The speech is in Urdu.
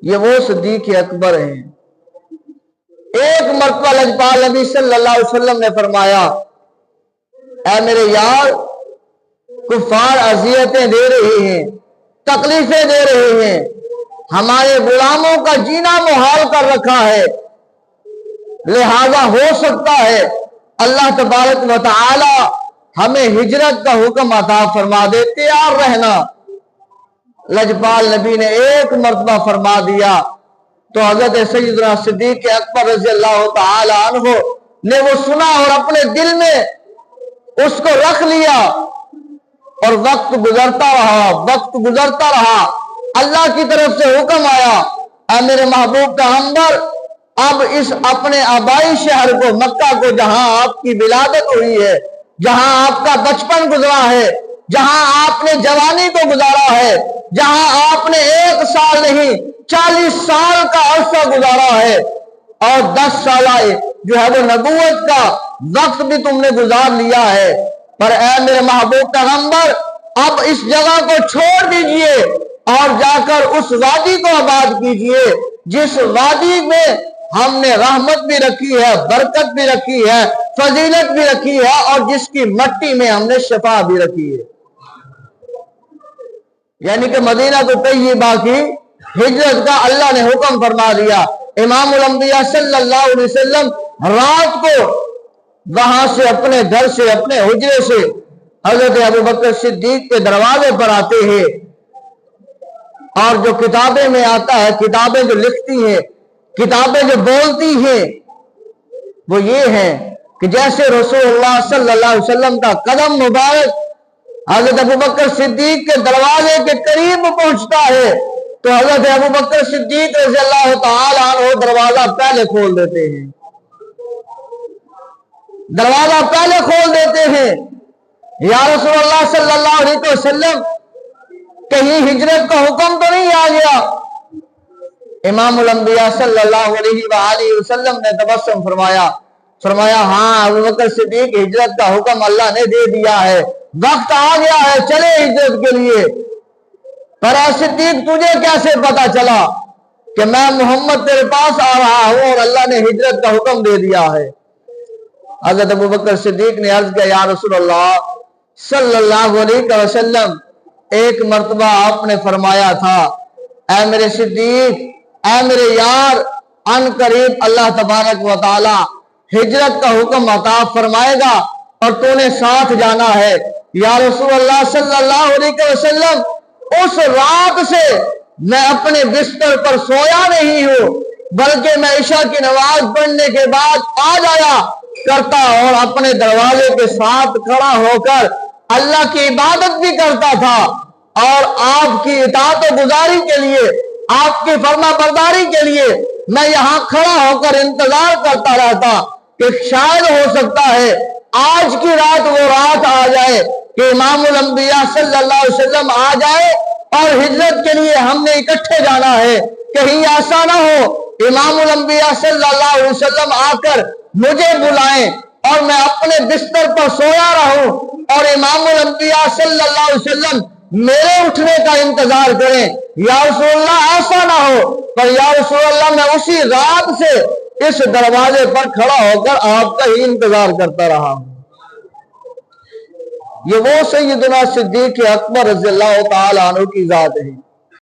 یہ وہ صدیق اکبر ہیں۔ ایک مرتبہ لجپال نبی صلی اللہ علیہ وسلم نے فرمایا، اے میرے یار، کفار اذیتیں دے رہے ہیں، تکلیفیں دے رہے ہیں، ہمارے غلاموں کا جینا محال کر رکھا ہے، لہذا ہو سکتا ہے اللہ تبارک و تعالی ہمیں ہجرت کا حکم عطا فرما دے، تیار رہنا۔ لجپال نبی نے ایک مرتبہ فرما دیا تو حضرت سیدنا صدیق اکبر رضی اللہ تعالی عنہ نے وہ سنا اور اپنے دل میں اس کو رکھ لیا، اور وقت گزرتا رہا، اللہ کی طرف سے حکم آیا، اے میرے محبوب پیغمبر، اب اس اپنے آبائی شہر کو، مکہ کو، جہاں آپ کی ولادت ہوئی ہے، جہاں آپ کا بچپن گزرا ہے، جہاں آپ نے جوانی کو گزارا ہے، جہاں آپ نے 1 سال نہیں 40 سال کا عرصہ گزارا ہے، اور 10 سالہ جو ہے وہ نبوت کا وقت بھی تم نے گزار لیا ہے، پر اے میرے محبوب پیغمبر، اب اس جگہ کو چھوڑ دیجئے اور جا کر اس وادی کو آباد کیجئے جس وادی میں ہم نے رحمت بھی رکھی ہے، برکت بھی رکھی ہے، فضیلت بھی رکھی ہے، اور جس کی مٹی میں ہم نے شفا بھی رکھی ہے۔ یعنی کہ مدینہ طیبہ کی ہجرت کا اللہ نے حکم فرما دیا۔ امام الانبیاء صلی اللہ علیہ وسلم رات کو وہاں سے، اپنے گھر سے، اپنے حجرے سے حضرت ابوبکر صدیق کے دروازے پر آتے ہیں، اور جو کتابیں میں آتا ہے، کتابیں جو لکھتی ہیں، کتابیں جو بولتی ہیں، وہ یہ ہیں کہ جیسے رسول اللہ صلی اللہ علیہ وسلم کا قدم مبارک حضرت ابوبکر صدیق کے دروازے کے قریب پہنچتا ہے تو حضرت ابوبکر صدیق رضی اللہ تعالی عنہ دروازہ پہلے کھول دیتے ہیں، دروازہ پہلے کھول دیتے ہیں۔ یا رسول اللہ صلی اللہ علیہ وسلم، کہیں ہجرت کا حکم تو نہیں آ گیا؟ امام الانبیاء صلی اللہ علیہ وآلہ وسلم نے تبسم فرمایا ہاں ابوبکر صدیق، ہجرت کا حکم اللہ نے دے دیا ہے، وقت آ گیا ہے، چلے ہجرت کے لیے۔ پر اے صدیق، تجھے کیسے پتا چلا کہ میں محمد تیرے پاس آ رہا ہوں اور اللہ نے ہجرت کا حکم دے دیا ہے؟ حضرت ابوبکر صدیق نے عرض کیا، یا رسول اللہ صلی اللہ علیہ وسلم، ایک مرتبہ آپ نے فرمایا تھا، اے میرے صدیق، اے میرے یار، ان قریب اللہ تبارک و تعالی ہجرت کا حکم عطا فرمائے گا اور تو نے ساتھ جانا ہے۔ یا رسول اللہ صلی اللہ علیہ وسلم، اس رات سے میں اپنے بستر پر سویا نہیں ہوں، بلکہ میں عشاء کی نماز پڑھنے کے بعد آ جایا کرتا اور اپنے دروازے کے ساتھ کھڑا ہو کر اللہ کی عبادت بھی کرتا تھا، اور آپ کی اطاعت و گزاری کے لیے، آپ کی فرما برداری کے لیے میں یہاں کھڑا ہو کر انتظار کرتا رہتا کہ شاید ہو سکتا ہے آج کی رات وہ رات آ جائے کہ امام الانبیاء صلی اللہ علیہ وسلم آ جائے اور ہجرت کے لیے ہم نے اکٹھے جانا ہے۔ کہیں ایسا نہ ہو امام الانبیاء صلی اللہ علیہ وسلم آ کر مجھے بلائیں اور میں اپنے بستر پر سویا رہوں اور امام الانبیاء صلی اللہ علیہ وسلم میرے اٹھنے کا انتظار کریں۔ یا رسول اللہ، ایسا نہ ہو، پر یا رسول اللہ میں اسی رات سے اس دروازے پر کھڑا ہو کر آپ کا ہی انتظار کرتا رہا ہوں۔ یہ وہ سیدنا صدیق اکبر رضی اللہ تعالی عنہ کی ذات ہے۔